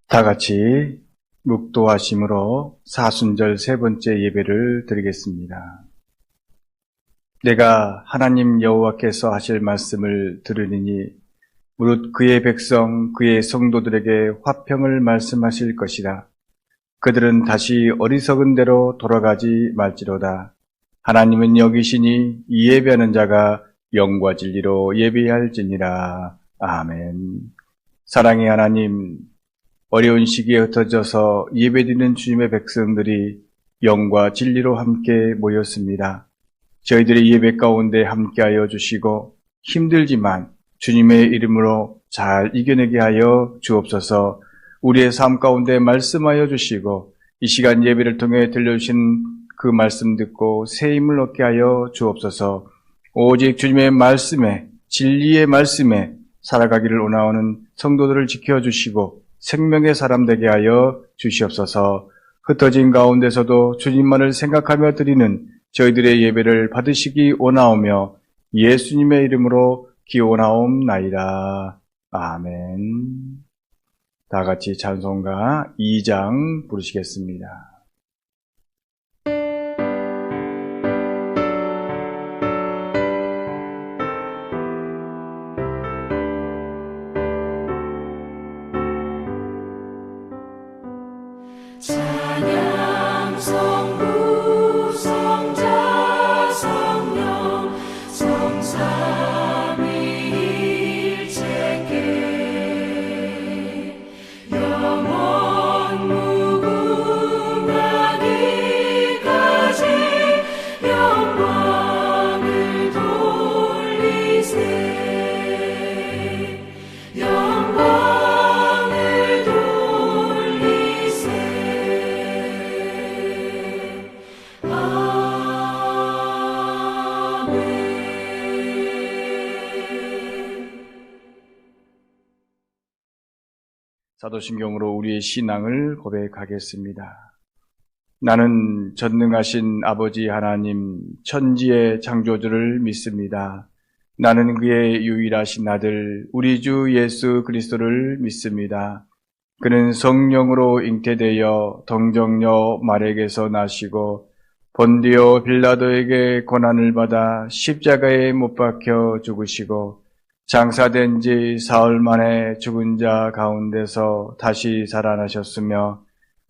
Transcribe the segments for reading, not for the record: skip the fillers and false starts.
다 같이 묵도하심으로 사순절 세 번째 예배를 드리겠습니다. 내가 하나님 여호와께서 하실 말씀을 들으리니 무릇 그의 백성 그의 성도들에게 화평을 말씀하실 것이다. 그들은 다시 어리석은 대로 돌아가지 말지로다. 하나님은 여기시니 이 예배하는 자가 영과 진리로 예배할지니라. 아멘. 사랑의 하나님, 어려운 시기에 흩어져서 예배드리는 주님의 백성들이 영과 진리로 함께 모였습니다. 저희들의 예배 가운데 함께하여 주시고 힘들지만 주님의 이름으로 잘 이겨내게 하여 주옵소서. 우리의 삶 가운데 말씀하여 주시고 이 시간 예배를 통해 들려주신 그 말씀 듣고 새 힘을 얻게 하여 주옵소서. 오직 주님의 말씀에, 진리의 말씀에 살아가기를 원하는 성도들을 지켜주시고 생명의 사람 되게 하여 주시옵소서. 흩어진 가운데서도 주님만을 생각하며 드리는 저희들의 예배를 받으시기 원하오며 예수님의 이름으로 기원하옵나이다. 아멘. 다 같이 찬송가 2장 부르시겠습니다. 찬양 성부 성자 성령 성삼위일체께 영원 무궁하기까지 영광을 돌리세. 사도신경으로 우리의 신앙을 고백하겠습니다. 나는 전능하신 아버지 하나님 천지의 창조주를 믿습니다. 나는 그의 유일하신 아들 우리 주 예수 그리스도를 믿습니다. 그는 성령으로 잉태되어 동정녀 마리아에게서 나시고 본디오 빌라도에게 고난을 받아 십자가에 못 박혀 죽으시고 장사된 지 사흘 만에 죽은 자 가운데서 다시 살아나셨으며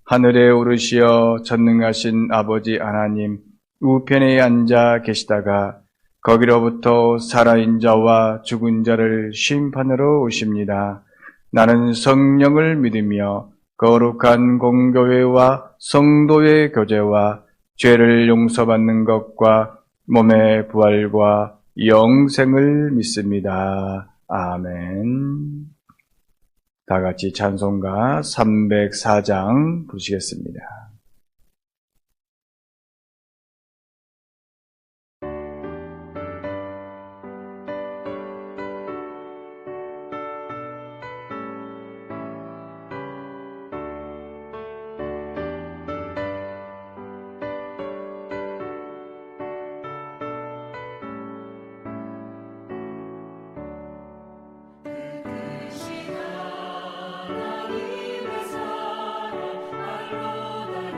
하늘에 오르시어 전능하신 아버지 하나님 우편에 앉아 계시다가 거기로부터 살아있는 자와 죽은 자를 심판으로 오십니다. 나는 성령을 믿으며 거룩한 공교회와 성도의 교제와 죄를 용서받는 것과 몸의 부활과 영생을 믿습니다. 아멘. 다 같이 찬송가 304장 부르시겠습니다. 하나님의 사랑 알로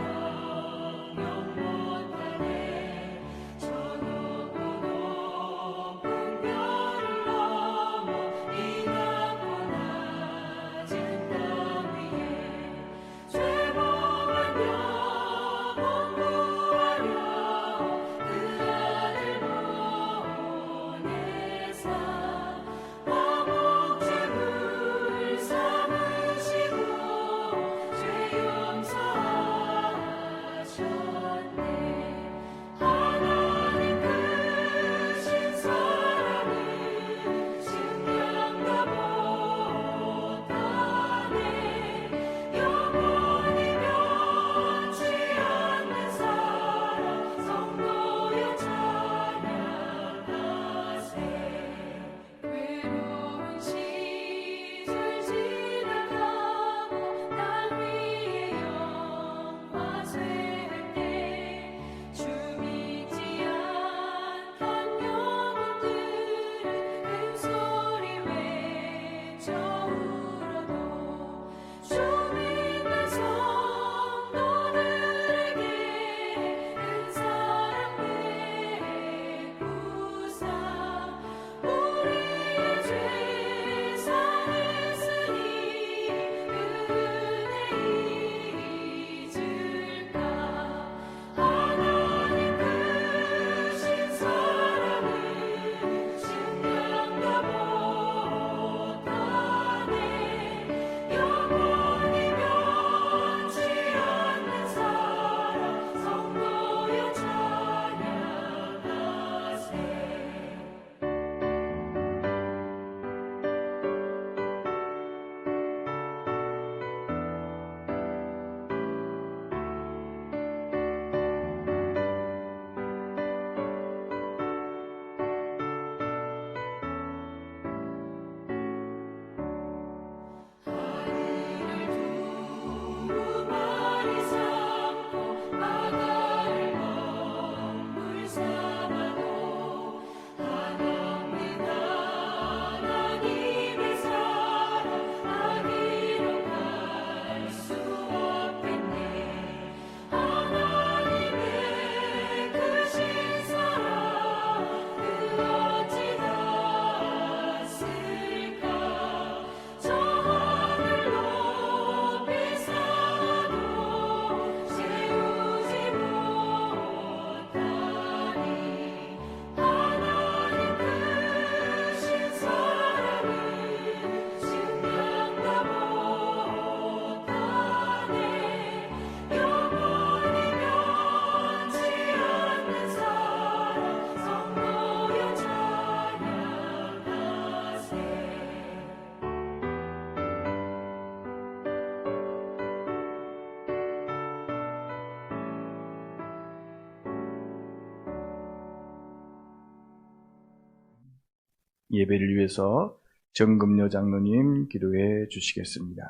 예배를 위해서 정금녀 장로님 기도해 주시겠습니다.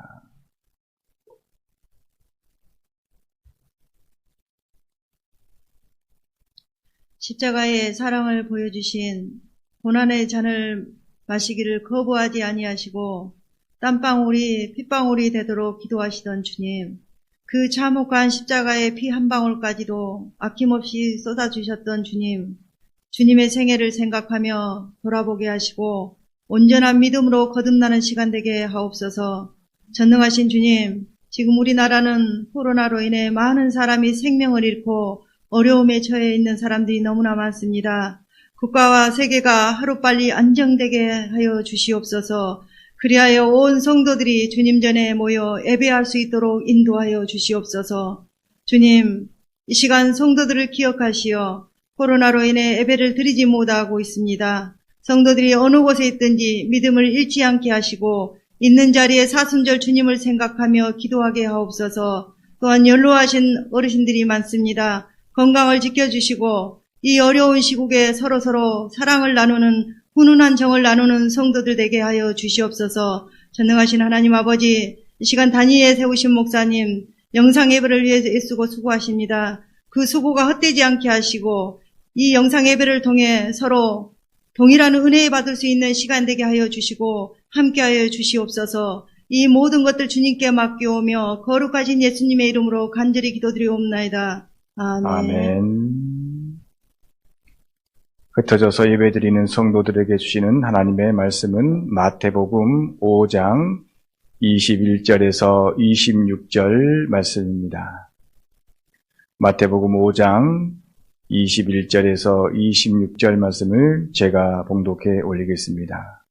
십자가의 사랑을 보여주신 고난의 잔을 마시기를 거부하지 아니하시고 땀방울이 핏방울이 되도록 기도하시던 주님, 그 참혹한 십자가의 피 한 방울까지도 아낌없이 쏟아주셨던 주님, 주님의 생애를 생각하며 돌아보게 하시고 온전한 믿음으로 거듭나는 시간 되게 하옵소서. 전능하신 주님, 지금 우리나라는 코로나로 인해 많은 사람이 생명을 잃고 어려움에 처해 있는 사람들이 너무나 많습니다. 국가와 세계가 하루빨리 안정되게 하여 주시옵소서. 그리하여 온 성도들이 주님 전에 모여 예배할 수 있도록 인도하여 주시옵소서. 주님, 이 시간 성도들을 기억하시어 코로나로 인해 예배를 드리지 못하고 있습니다. 성도들이 어느 곳에 있든지 믿음을 잃지 않게 하시고 있는 자리에 사순절 주님을 생각하며 기도하게 하옵소서. 또한 연로하신 어르신들이 많습니다. 건강을 지켜주시고 이 어려운 시국에 서로서로 사랑을 나누는 훈훈한 정을 나누는 성도들 되게 하여 주시옵소서. 전능하신 하나님 아버지, 이 시간 단위에 세우신 목사님, 영상 예배를 위해 애쓰고 수고하십니다. 그 수고가 헛되지 않게 하시고 이 영상 예배를 통해 서로 동일한 은혜 받을 수 있는 시간 되게 하여 주시고 함께 하여 주시옵소서. 이 모든 것들 주님께 맡겨오며 거룩하신 예수님의 이름으로 간절히 기도드리옵나이다. 아멘. 아멘. 흩어져서 예배드리는 성도들에게 주시는 하나님의 말씀은 마태복음 5장 21절에서 26절 말씀입니다. 마태복음 5장 21절에서 26절 말씀을 제가 봉독해 올리겠습니다.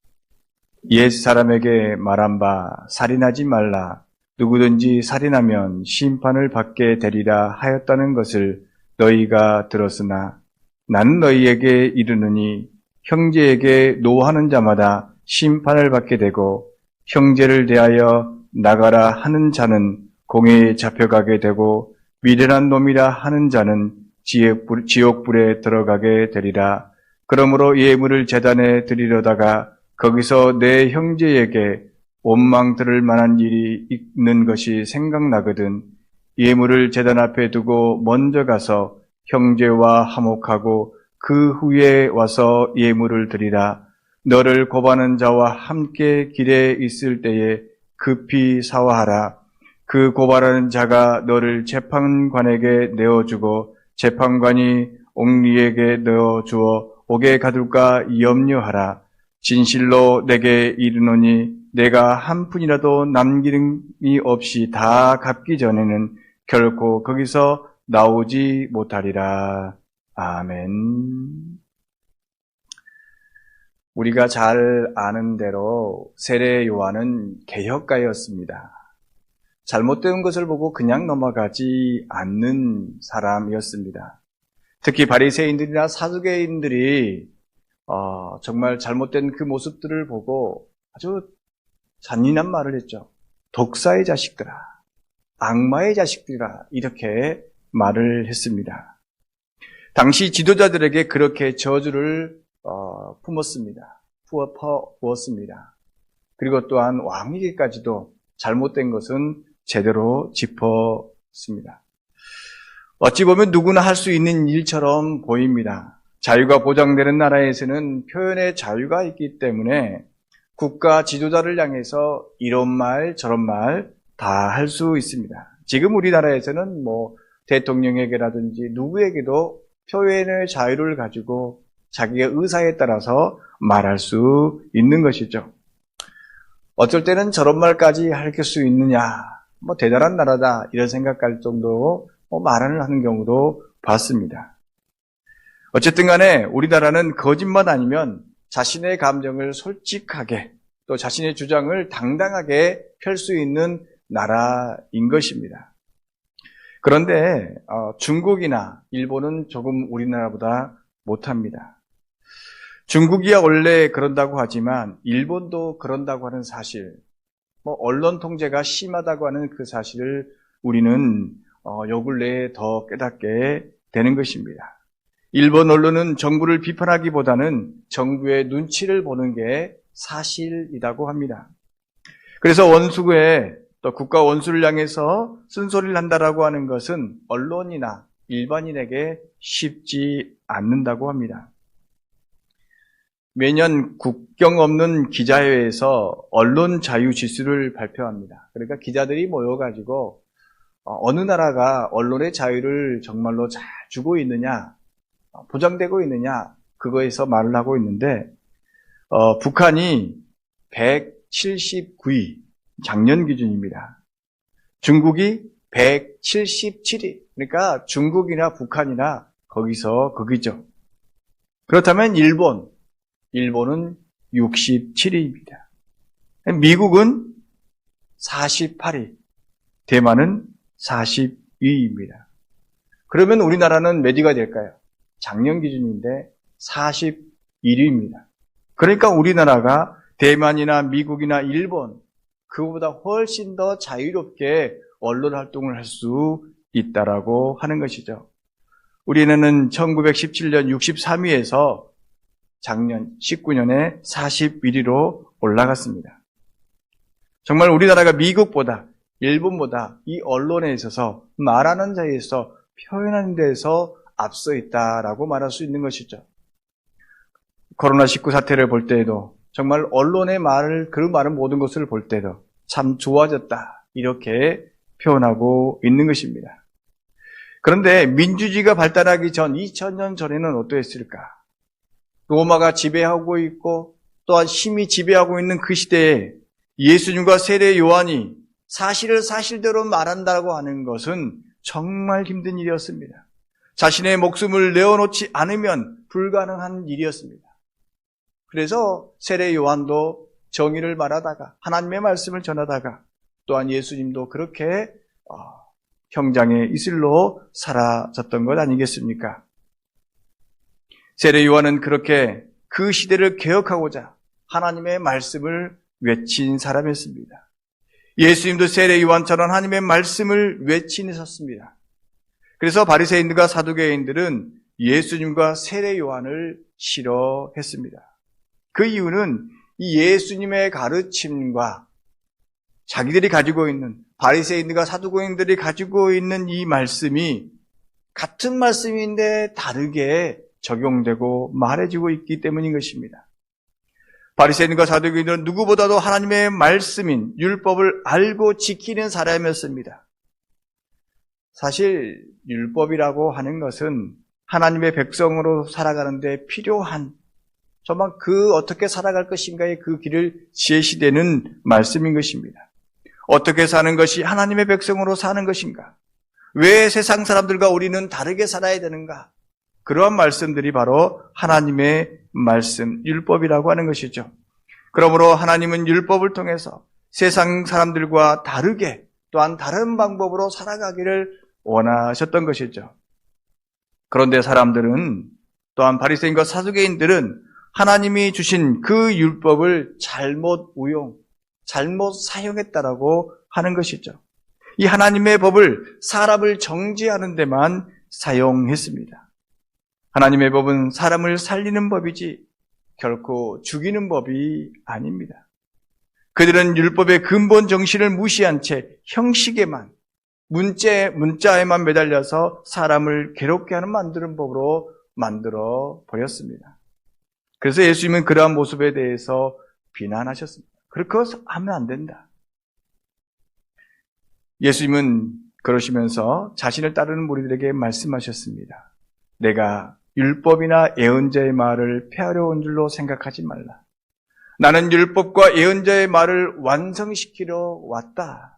옛 사람에게 말한 바 살인하지 말라. 누구든지 살인하면 심판을 받게 되리라 하였다는 것을 너희가 들었으나 나는 너희에게 이르노니 형제에게 노하는 자마다 심판을 받게 되고 형제를 대하여 나가라 하는 자는 공회에 잡혀가게 되고 미련한 놈이라 하는 자는 지옥불에 들어가게 되리라. 그러므로 예물을 제단에 드리려다가 거기서 내 형제에게 원망 들을 만한 일이 있는 것이 생각나거든 예물을 제단 앞에 두고 먼저 가서 형제와 화목하고 그 후에 와서 예물을 드리라. 너를 고발하는 자와 함께 길에 있을 때에 급히 사화하라. 그 고발하는 자가 너를 재판관에게 내어주고 재판관이 옥리에게 넣어주어 옥에 가둘까 염려하라. 진실로 내게 이르노니 내가 한 푼이라도 남김이 없이 다 갚기 전에는 결코 거기서 나오지 못하리라. 아멘. 우리가 잘 아는 대로 세례 요한은 개혁가였습니다. 잘못된 것을 보고 그냥 넘어가지 않는 사람이었습니다. 특히 바리새인들이나 사두개인들이 정말 잘못된 그 모습들을 보고 아주 잔인한 말을 했죠. 독사의 자식들아, 악마의 자식들아, 이렇게 말을 했습니다. 당시 지도자들에게 그렇게 저주를 품었습니다. 부었습니다. 그리고 또한 왕에게까지도 잘못된 것은 제대로 짚었습니다. 어찌 보면 누구나 할 수 있는 일처럼 보입니다. 자유가 보장되는 나라에서는 표현의 자유가 있기 때문에 국가 지도자를 향해서 이런 말 저런 말 다 할 수 있습니다. 지금 우리나라에서는 대통령에게라든지 누구에게도 표현의 자유를 가지고 자기의 의사에 따라서 말할 수 있는 것이죠. 어쩔 때는 저런 말까지 할 수 있느냐, 대단한 나라다 이런 생각할 정도로 말을 하는 경우도 봤습니다. 어쨌든 간에 우리나라는 거짓말 아니면 자신의 감정을 솔직하게 또 자신의 주장을 당당하게 펼 수 있는 나라인 것입니다. 그런데 중국이나 일본은 조금 우리나라보다 못합니다. 중국이야 원래 그런다고 하지만 일본도 그런다고 하는 사실, 언론 통제가 심하다고 하는 그 사실을 우리는 요 근래에 더 깨닫게 되는 것입니다. 일본 언론은 정부를 비판하기보다는 정부의 눈치를 보는 게 사실이라고 합니다. 그래서 원수구에 또 국가 원수를 향해서 쓴소리를 한다라고 하는 것은 언론이나 일반인에게 쉽지 않는다고 합니다. 매년 국경 없는 기자회에서 언론 자유 지수를 발표합니다. 그러니까 기자들이 모여가지고 어느 나라가 언론의 자유를 정말로 잘 주고 있느냐, 보장되고 있느냐, 그거에서 말을 하고 있는데, 북한이 179위, 작년 기준입니다. 중국이 177위, 그러니까 중국이나 북한이나 거기죠. 그렇다면 일본은 67위입니다. 미국은 48위, 대만은 42위입니다. 그러면 우리나라는 몇 위가 될까요? 작년 기준인데 41위입니다. 그러니까 우리나라가 대만이나 미국이나 일본, 그보다 훨씬 더 자유롭게 언론 활동을 할 수 있다라고 하는 것이죠. 우리나라는 1917년 63위에서 작년 19년에 41위로 올라갔습니다. 정말 우리나라가 미국보다, 일본보다 이 언론에 있어서 말하는 자에서 표현하는 데에서 앞서 있다라고 말할 수 있는 것이죠. 코로나19 사태를 볼 때에도 정말 언론의 말을, 그 말은 모든 것을 볼 때도 참 좋아졌다, 이렇게 표현하고 있는 것입니다. 그런데 민주주의가 발달하기 전 2000년 전에는 어떠했을까? 로마가 지배하고 있고 또한 힘이 지배하고 있는 그 시대에 예수님과 세례 요한이 사실을 사실대로 말한다고 하는 것은 정말 힘든 일이었습니다. 자신의 목숨을 내어놓지 않으면 불가능한 일이었습니다. 그래서 세례 요한도 정의를 말하다가 하나님의 말씀을 전하다가 또한 예수님도 그렇게 형장의 이슬로 사라졌던 것 아니겠습니까? 세례 요한은 그렇게 그 시대를 개혁하고자 하나님의 말씀을 외친 사람이었습니다. 예수님도 세례 요한처럼 하나님의 말씀을 외치셨습니다. 그래서 바리새인들과 사두개인들은 예수님과 세례 요한을 싫어했습니다. 그 이유는 이 예수님의 가르침과 자기들이 가지고 있는, 바리새인들과 사두개인들이 가지고 있는 이 말씀이 같은 말씀인데 다르게 적용되고 말해지고 있기 때문인 것입니다. 바리새인과 사두개인들은 누구보다도 하나님의 말씀인 율법을 알고 지키는 사람이었습니다. 사실 율법이라고 하는 것은 하나님의 백성으로 살아가는데 필요한, 정말 그 어떻게 살아갈 것인가의 그 길을 제시되는 말씀인 것입니다. 어떻게 사는 것이 하나님의 백성으로 사는 것인가? 왜 세상 사람들과 우리는 다르게 살아야 되는가? 그러한 말씀들이 바로 하나님의 말씀, 율법이라고 하는 것이죠. 그러므로 하나님은 율법을 통해서 세상 사람들과 다르게 또한 다른 방법으로 살아가기를 원하셨던 것이죠. 그런데 사람들은, 또한 바리새인과 사두개인들은 하나님이 주신 그 율법을 잘못 사용했다라고 하는 것이죠. 이 하나님의 법을 사람을 정죄하는 데만 사용했습니다. 하나님의 법은 사람을 살리는 법이지 결코 죽이는 법이 아닙니다. 그들은 율법의 근본 정신을 무시한 채 형식에만, 문자에만 매달려서 사람을 괴롭게 하는 만드는 법으로 만들어 버렸습니다. 그래서 예수님은 그러한 모습에 대해서 비난하셨습니다. 그렇게 하면 안 된다. 예수님은 그러시면서 자신을 따르는 무리들에게 말씀하셨습니다. 내가 율법이나 예언자의 말을 폐하려 온 줄로 생각하지 말라. 나는 율법과 예언자의 말을 완성시키러 왔다.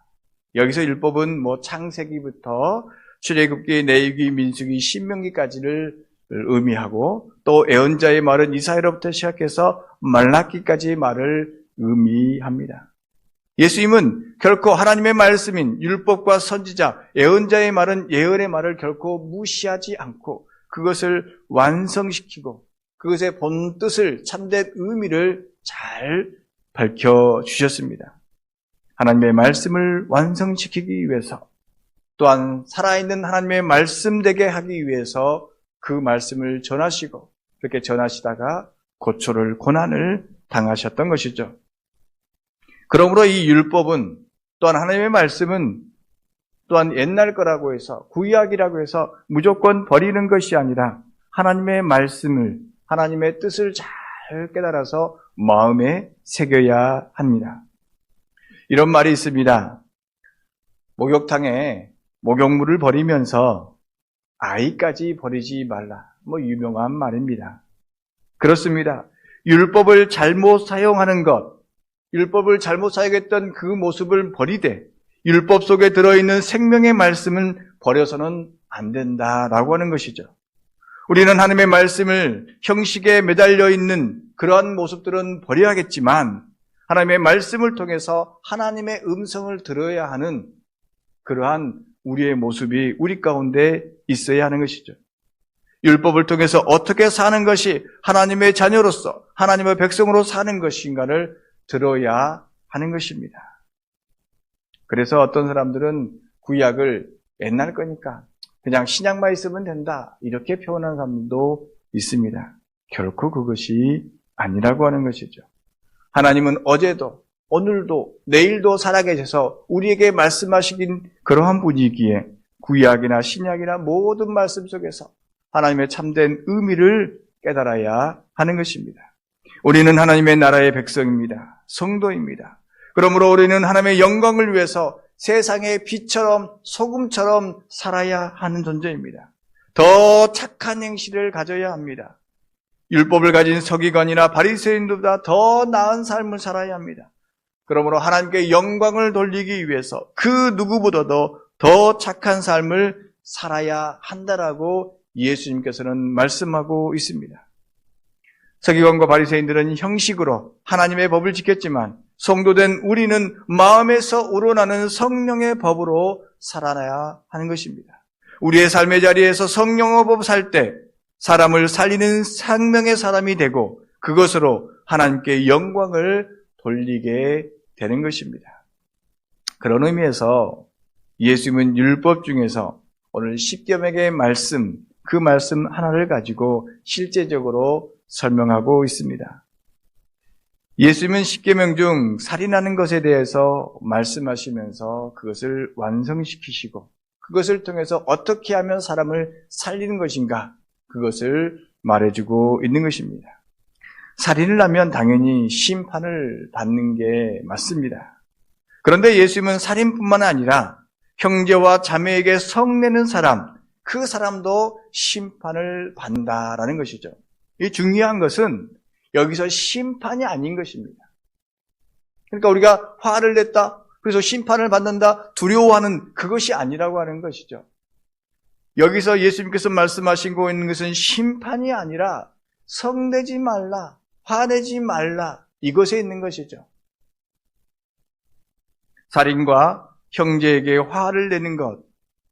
여기서 율법은 창세기부터 출애굽기, 레위기, 민수기, 신명기까지를 의미하고, 또 예언자의 말은 이사야로부터 시작해서 말라기까지의 말을 의미합니다. 예수님은 결코 하나님의 말씀인 율법과 선지자, 예언자의 말은 예언의 말을 결코 무시하지 않고 그것을 완성시키고 그것의 본뜻을, 참된 의미를 잘 밝혀주셨습니다. 하나님의 말씀을 완성시키기 위해서, 또한 살아있는 하나님의 말씀 되게 하기 위해서 그 말씀을 전하시고 그렇게 전하시다가 고초를 고난을 당하셨던 것이죠. 그러므로 이 율법은 또한 하나님의 말씀은 또한 옛날 거라고 해서 구약이라고 해서 무조건 버리는 것이 아니라 하나님의 말씀을 하나님의 뜻을 잘 깨달아서 마음에 새겨야 합니다. 이런 말이 있습니다. 목욕탕에 목욕물을 버리면서 아이까지 버리지 말라. 유명한 말입니다. 그렇습니다. 율법을 잘못 사용하는 것, 율법을 잘못 사용했던 그 모습을 버리되 율법 속에 들어있는 생명의 말씀은 버려서는 안 된다라고 하는 것이죠. 우리는 하나님의 말씀을 형식에 매달려 있는 그러한 모습들은 버려야겠지만 하나님의 말씀을 통해서 하나님의 음성을 들어야 하는 그러한 우리의 모습이 우리 가운데 있어야 하는 것이죠. 율법을 통해서 어떻게 사는 것이 하나님의 자녀로서 하나님의 백성으로 사는 것인가를 들어야 하는 것입니다. 그래서 어떤 사람들은 구약을 옛날 거니까 그냥 신약만 있으면 된다 이렇게 표현하는 사람도 있습니다. 결코 그것이 아니라고 하는 것이죠. 하나님은 어제도 오늘도 내일도 살아계셔서 우리에게 말씀하시긴 그러한 분이기에 구약이나 신약이나 모든 말씀 속에서 하나님의 참된 의미를 깨달아야 하는 것입니다. 우리는 하나님의 나라의 백성입니다. 성도입니다. 그러므로 우리는 하나님의 영광을 위해서 세상의 빛처럼 소금처럼 살아야 하는 존재입니다. 더 착한 행실을 가져야 합니다. 율법을 가진 서기관이나 바리새인들보다 더 나은 삶을 살아야 합니다. 그러므로 하나님께 영광을 돌리기 위해서 그 누구보다도 더 착한 삶을 살아야 한다라고 예수님께서는 말씀하고 있습니다. 서기관과 바리새인들은 형식으로 하나님의 법을 지켰지만 성도된 우리는 마음에서 우러나는 성령의 법으로 살아나야 하는 것입니다. 우리의 삶의 자리에서 성령의 법 살 때 사람을 살리는 생명의 사람이 되고 그것으로 하나님께 영광을 돌리게 되는 것입니다. 그런 의미에서 예수님은 율법 중에서 오늘 10계명의 말씀, 그 말씀 하나를 가지고 실제적으로 설명하고 있습니다. 예수님은 10계명 중 살인하는 것에 대해서 말씀하시면서 그것을 완성시키시고 그것을 통해서 어떻게 하면 사람을 살리는 것인가 그것을 말해주고 있는 것입니다. 살인을 하면 당연히 심판을 받는 게 맞습니다. 그런데 예수님은 살인뿐만 아니라 형제와 자매에게 성내는 사람, 그 사람도 심판을 받는다라는 것이죠. 이 중요한 것은 여기서 심판이 아닌 것입니다. 그러니까 우리가 화를 냈다, 그래서 심판을 받는다, 두려워하는 그것이 아니라고 하는 것이죠. 여기서 예수님께서 말씀하시고 있는 것은 심판이 아니라 성내지 말라, 화내지 말라, 이것에 있는 것이죠. 살인과 형제에게 화를 내는 것,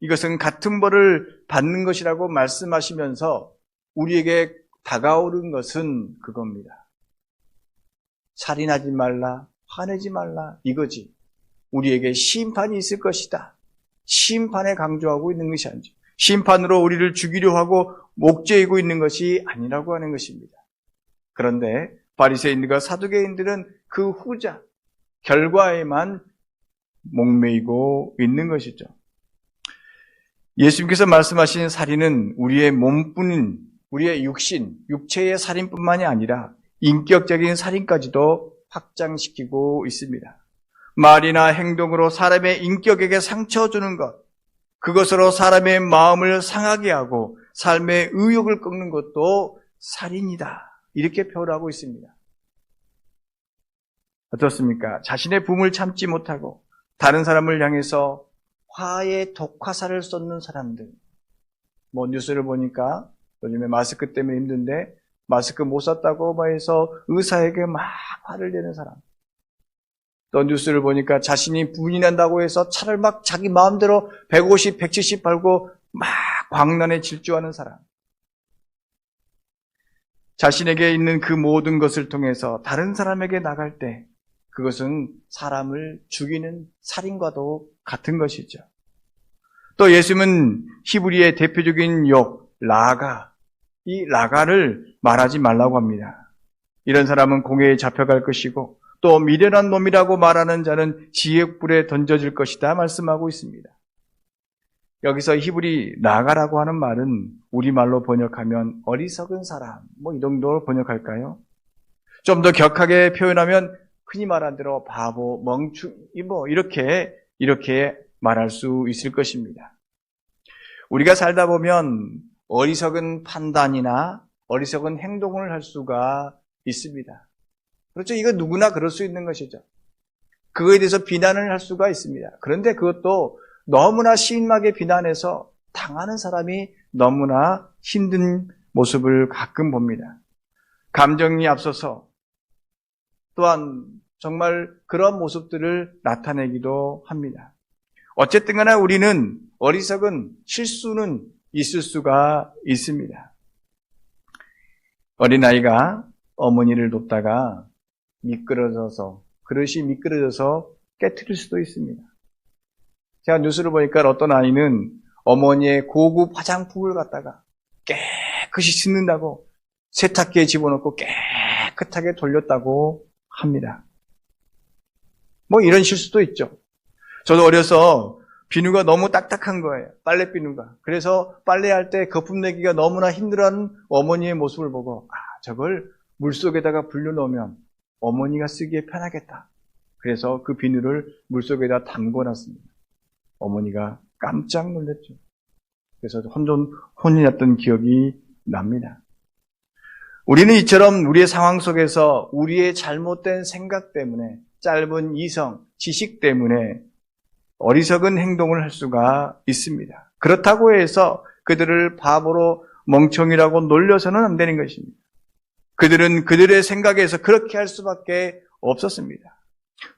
이것은 같은 벌을 받는 것이라고 말씀하시면서 우리에게 다가오는 것은 그겁니다. 살인하지 말라, 화내지 말라, 이거지. 우리에게 심판이 있을 것이다. 심판에 강조하고 있는 것이 아니죠. 심판으로 우리를 죽이려 하고 목죄이고 있는 것이 아니라고 하는 것입니다. 그런데 바리새인들과 사두개인들은 그 후자, 결과에만 목매이고 있는 것이죠. 예수님께서 말씀하신 살인은 우리의 몸뿐인 우리의 육신, 육체의 살인뿐만이 아니라 인격적인 살인까지도 확장시키고 있습니다. 말이나 행동으로 사람의 인격에게 상처 주는 것, 그것으로 사람의 마음을 상하게 하고 삶의 의욕을 꺾는 것도 살인이다. 이렇게 표현하고 있습니다. 어떻습니까? 자신의 분을 참지 못하고 다른 사람을 향해서 화의 독화살을 쏟는 사람들. 뉴스를 보니까 요즘에 마스크 때문에 힘든데 마스크 못 샀다고 해서 의사에게 막 화를 내는 사람. 또 뉴스를 보니까 자신이 분이 난다고 해서 차를 막 자기 마음대로 150, 170 팔고 막 광란에 질주하는 사람. 자신에게 있는 그 모든 것을 통해서 다른 사람에게 나갈 때 그것은 사람을 죽이는 살인과도 같은 것이죠. 또 예수님은 히브리의 대표적인 욕, 라가, 이 라가를 말하지 말라고 합니다. 이런 사람은 공회에 잡혀갈 것이고 또 미련한 놈이라고 말하는 자는 지옥불에 던져질 것이다 말씀하고 있습니다. 여기서 히브리 라가라고 하는 말은 우리말로 번역하면 어리석은 사람, 이 정도로 번역할까요? 좀 더 격하게 표현하면 흔히 말한 대로 바보, 멍충이 이렇게 말할 수 있을 것입니다. 우리가 살다 보면 어리석은 판단이나 어리석은 행동을 할 수가 있습니다. 그렇죠? 이거 누구나 그럴 수 있는 것이죠. 그거에 대해서 비난을 할 수가 있습니다. 그런데 그것도 너무나 심하게 비난해서 당하는 사람이 너무나 힘든 모습을 가끔 봅니다. 감정이 앞서서 또한 정말 그런 모습들을 나타내기도 합니다. 어쨌든 간에 우리는 어리석은 실수는 있을 수가 있습니다. 어린아이가 어머니를 돕다가 그릇이 미끄러져서 깨트릴 수도 있습니다. 제가 뉴스를 보니까 어떤 아이는 어머니의 고급 화장품을 갖다가 깨끗이 씻는다고 세탁기에 집어넣고 깨끗하게 돌렸다고 합니다. 이런 실수도 있죠. 저도 어려서 비누가 너무 딱딱한 거예요. 빨래 비누가. 그래서 빨래할 때 거품 내기가 너무나 힘들어하는 어머니의 모습을 보고 저걸 물속에다가 불려놓으면 어머니가 쓰기에 편하겠다. 그래서 그 비누를 물속에다 담궈놨습니다. 어머니가 깜짝 놀랐죠. 그래서 혼이 났던 기억이 납니다. 우리는 이처럼 우리의 상황 속에서 우리의 잘못된 생각 때문에 짧은 이성, 지식 때문에 어리석은 행동을 할 수가 있습니다. 그렇다고 해서 그들을 바보로 멍청이라고 놀려서는 안 되는 것입니다. 그들은 그들의 생각에서 그렇게 할 수밖에 없었습니다.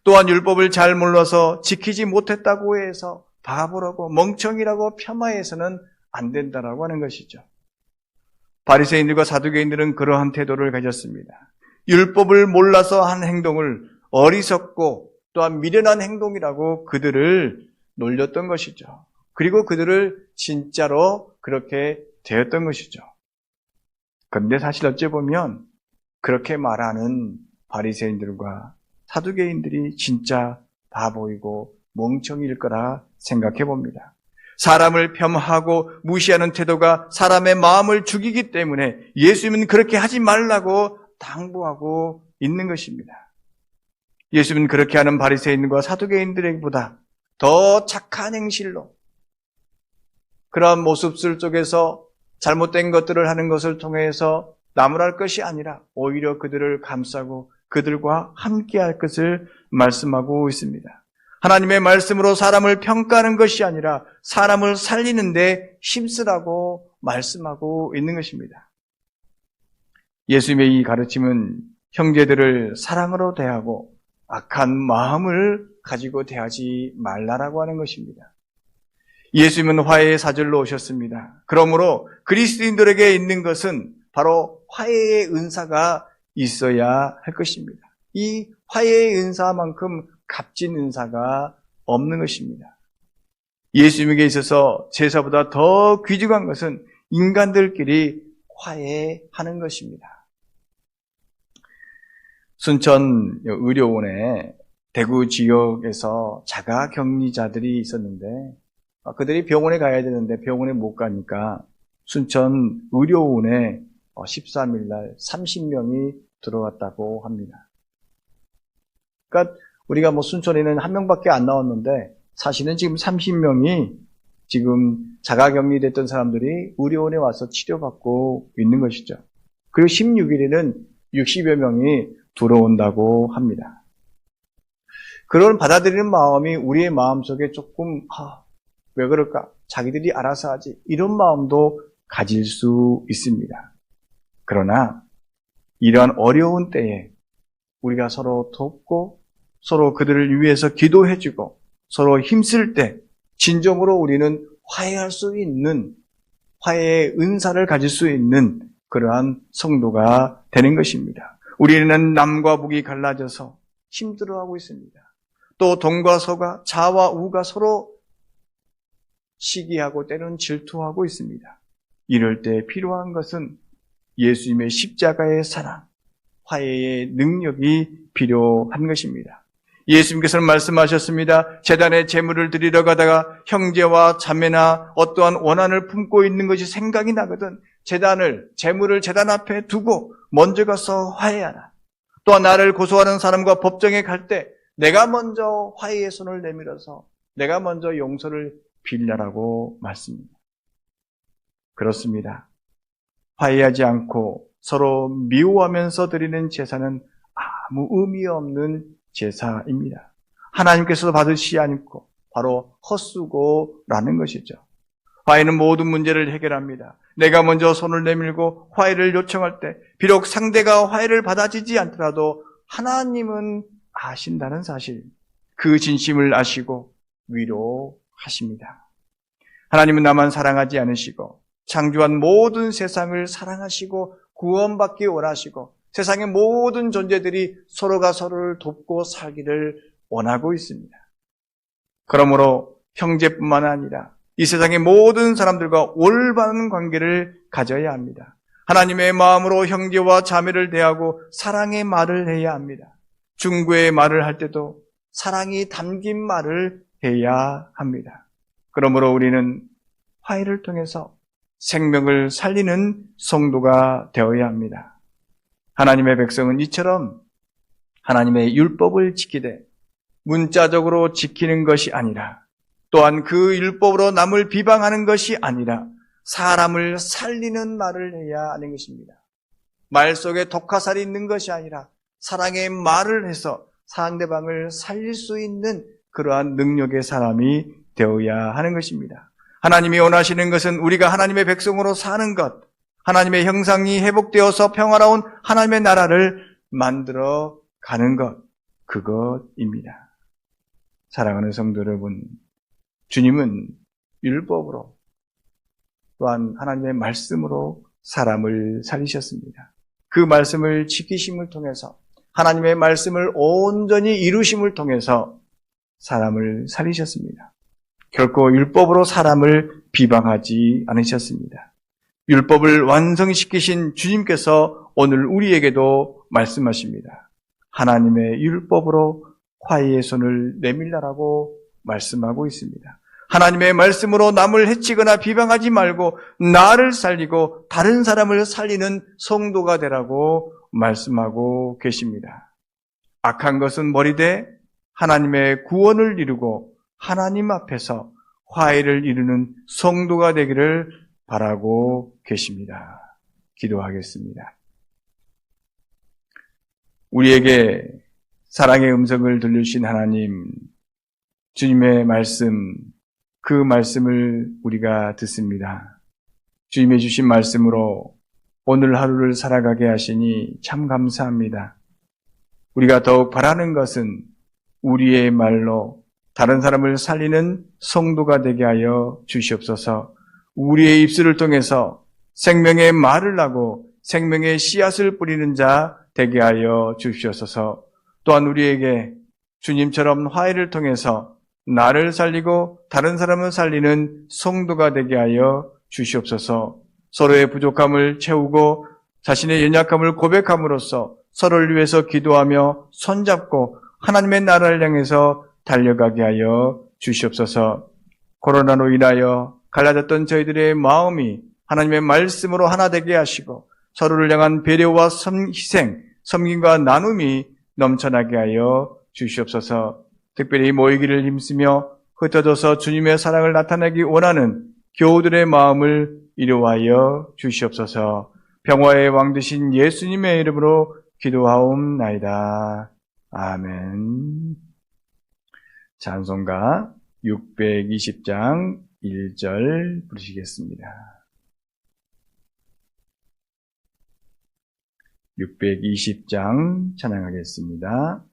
또한 율법을 잘 몰라서 지키지 못했다고 해서 바보라고 멍청이라고 폄하해서는 안 된다라고 하는 것이죠. 바리새인들과 사두개인들은 그러한 태도를 가졌습니다. 율법을 몰라서 한 행동을 어리석고 또한 미련한 행동이라고 그들을 놀렸던 것이죠. 그리고 그들을 진짜로 그렇게 대했던 것이죠. 그런데 사실 어찌 보면 그렇게 말하는 바리새인들과 사두개인들이 진짜 바보이고 멍청이일 거라 생각해 봅니다. 사람을 폄하하고 무시하는 태도가 사람의 마음을 죽이기 때문에 예수님은 그렇게 하지 말라고 당부하고 있는 것입니다. 예수님은 그렇게 하는 바리새인들과 사두개인들보다 더 착한 행실로 그러한 모습들 속에서 잘못된 것들을 하는 것을 통해서 나무랄 것이 아니라 오히려 그들을 감싸고 그들과 함께할 것을 말씀하고 있습니다. 하나님의 말씀으로 사람을 평가하는 것이 아니라 사람을 살리는 데 힘쓰라고 말씀하고 있는 것입니다. 예수님의 이 가르침은 형제들을 사랑으로 대하고 악한 마음을 가지고 대하지 말라라고 하는 것입니다. 예수님은 화해의 사절로 오셨습니다. 그러므로 그리스도인들에게 있는 것은 바로 화해의 은사가 있어야 할 것입니다. 이 화해의 은사만큼 값진 은사가 없는 것입니다. 예수님에게 있어서 제사보다 더 귀중한 것은 인간들끼리 화해하는 것입니다. 순천 의료원에 대구 지역에서 자가격리자들이 있었는데 그들이 병원에 가야 되는데 병원에 못 가니까 순천 의료원에 13일 날 30명이 들어왔다고 합니다. 그러니까 우리가 순천에는 한 명밖에 안 나왔는데 사실은 지금 30명이 지금 자가격리됐던 사람들이 의료원에 와서 치료받고 있는 것이죠. 그리고 16일에는 60여 명이 들어온다고 합니다. 그런 받아들이는 마음이 우리의 마음속에 조금 왜 그럴까? 자기들이 알아서 하지. 이런 마음도 가질 수 있습니다. 그러나 이러한 어려운 때에 우리가 서로 돕고 서로 그들을 위해서 기도해주고 서로 힘쓸 때 진정으로 우리는 화해할 수 있는 화해의 은사를 가질 수 있는 그러한 성도가 되는 것입니다. 우리는 남과 북이 갈라져서 힘들어하고 있습니다. 또 동과 서가 자와 우가 서로 시기하고 때로는 질투하고 있습니다. 이럴 때 필요한 것은 예수님의 십자가의 사랑, 화해의 능력이 필요한 것입니다. 예수님께서는 말씀하셨습니다. 제단에 제물을 드리러 가다가 형제와 자매나 어떠한 원한을 품고 있는 것이 생각이 나거든 제물을 제단 앞에 두고 먼저 가서 화해하라. 또한 나를 고소하는 사람과 법정에 갈 때 내가 먼저 화해의 손을 내밀어서 내가 먼저 용서를 빌라라고 말씀입니다. 그렇습니다. 화해하지 않고 서로 미워하면서 드리는 제사는 아무 의미 없는 제사입니다. 하나님께서도 받으시지 않고 바로 헛수고라는 것이죠. 화해는 모든 문제를 해결합니다. 내가 먼저 손을 내밀고 화해를 요청할 때 비록 상대가 화해를 받아주지 않더라도 하나님은 아신다는 사실, 그 진심을 아시고 위로하십니다. 하나님은 나만 사랑하지 않으시고 창조한 모든 세상을 사랑하시고 구원받기 원하시고 세상의 모든 존재들이 서로가 서로를 돕고 살기를 원하고 있습니다. 그러므로 형제뿐만 아니라 이 세상의 모든 사람들과 올바른 관계를 가져야 합니다. 하나님의 마음으로 형제와 자매를 대하고 사랑의 말을 해야 합니다. 중고의 말을 할 때도 사랑이 담긴 말을 해야 합니다. 그러므로 우리는 화해를 통해서 생명을 살리는 성도가 되어야 합니다. 하나님의 백성은 이처럼 하나님의 율법을 지키되 문자적으로 지키는 것이 아니라 또한 그 율법으로 남을 비방하는 것이 아니라 사람을 살리는 말을 해야 하는 것입니다. 말 속에 독화살이 있는 것이 아니라 사랑의 말을 해서 상대방을 살릴 수 있는 그러한 능력의 사람이 되어야 하는 것입니다. 하나님이 원하시는 것은 우리가 하나님의 백성으로 사는 것, 하나님의 형상이 회복되어서 평화로운 하나님의 나라를 만들어 가는 것, 그것입니다. 사랑하는 성도 여러분, 주님은 율법으로 또한 하나님의 말씀으로 사람을 살리셨습니다. 그 말씀을 지키심을 통해서 하나님의 말씀을 온전히 이루심을 통해서 사람을 살리셨습니다. 결코 율법으로 사람을 비방하지 않으셨습니다. 율법을 완성시키신 주님께서 오늘 우리에게도 말씀하십니다. 하나님의 율법으로 화해의 손을 내밀라라고 말씀하고 있습니다. 하나님의 말씀으로 남을 해치거나 비방하지 말고 나를 살리고 다른 사람을 살리는 성도가 되라고 말씀하고 계십니다. 악한 것은 머리되 하나님의 구원을 이루고 하나님 앞에서 화해를 이루는 성도가 되기를 바라고 계십니다. 기도하겠습니다. 우리에게 사랑의 음성을 들려주신 하나님, 주님의 말씀, 그 말씀을 우리가 듣습니다. 주님의 주신 말씀으로 오늘 하루를 살아가게 하시니 참 감사합니다. 우리가 더욱 바라는 것은 우리의 말로 다른 사람을 살리는 성도가 되게 하여 주시옵소서. 우리의 입술을 통해서 생명의 말을 하고 생명의 씨앗을 뿌리는 자 되게 하여 주시옵소서. 또한 우리에게 주님처럼 화해를 통해서 나를 살리고 다른 사람을 살리는 성도가 되게 하여 주시옵소서. 서로의 부족함을 채우고 자신의 연약함을 고백함으로써 서로를 위해서 기도하며 손잡고 하나님의 나라를 향해서 달려가게 하여 주시옵소서. 코로나로 인하여 갈라졌던 저희들의 마음이 하나님의 말씀으로 하나 되게 하시고 서로를 향한 배려와 희생, 섬김과 나눔이 넘쳐나게 하여 주시옵소서. 특별히 모이기를 힘쓰며 흩어져서 주님의 사랑을 나타내기 원하는 교우들의 마음을 이루하여 주시옵소서. 평화의 왕 되신 예수님의 이름으로 기도하옵나이다. 아멘. 찬송가 620장 1절 부르시겠습니다. 620장 찬양하겠습니다.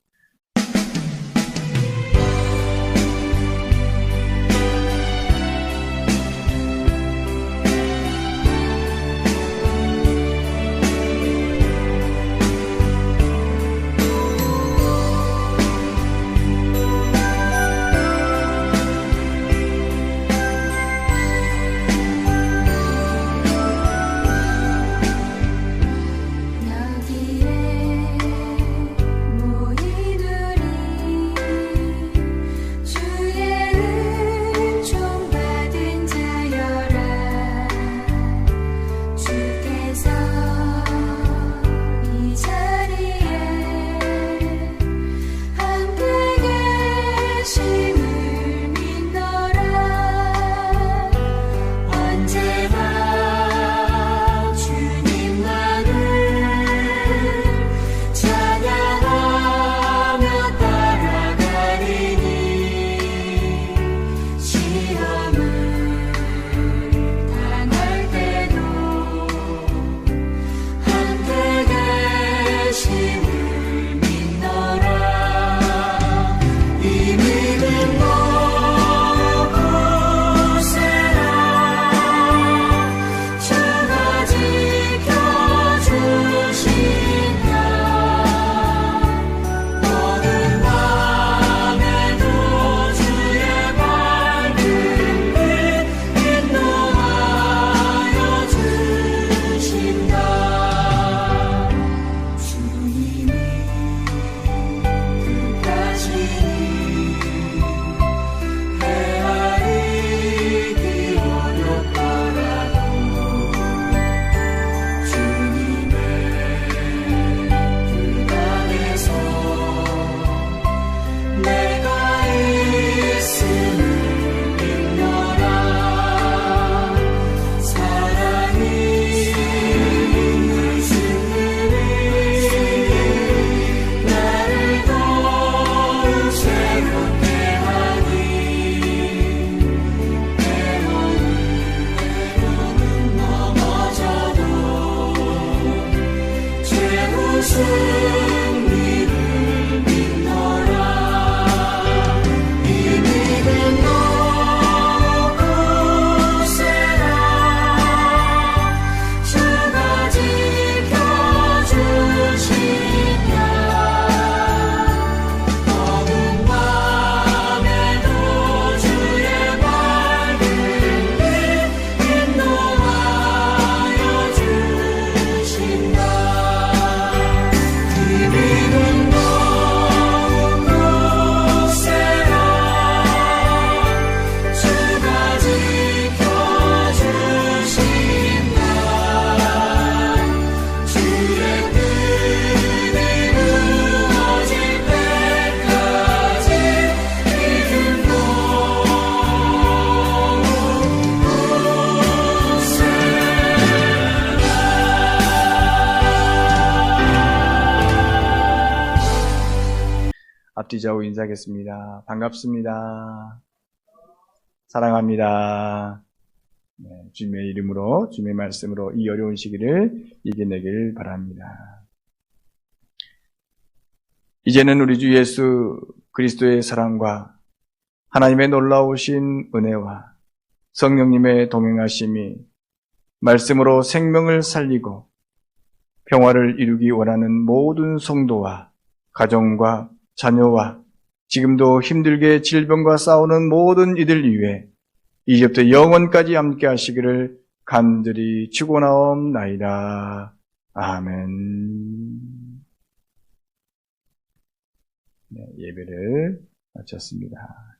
승리를 믿노라. 이 믿음 너무 세라. 주가 지켜주시랴. 어두운 밤에도 주의 밝은 빛 인도하여 주신다. 이 믿음 너무 세라. 주가 지켜주신다. 주의 뜻이 이루어질 때까지 믿음 너무 앞뒤 좌우 인사하겠습니다. 반갑습니다. 사랑합니다. 네, 주님의 이름으로, 주님의 말씀으로 이 어려운 시기를 이겨내길 바랍니다. 이제는 우리 주 예수 그리스도의 사랑과 하나님의 놀라우신 은혜와 성령님의 동행하심이 말씀으로 생명을 살리고 평화를 이루기 원하는 모든 성도와 가정과 자녀와 지금도 힘들게 질병과 싸우는 모든 이들 위해 이제부터 영원까지 함께 하시기를 간절히 축원하옵나이다. 아멘. 네, 예배를 마쳤습니다.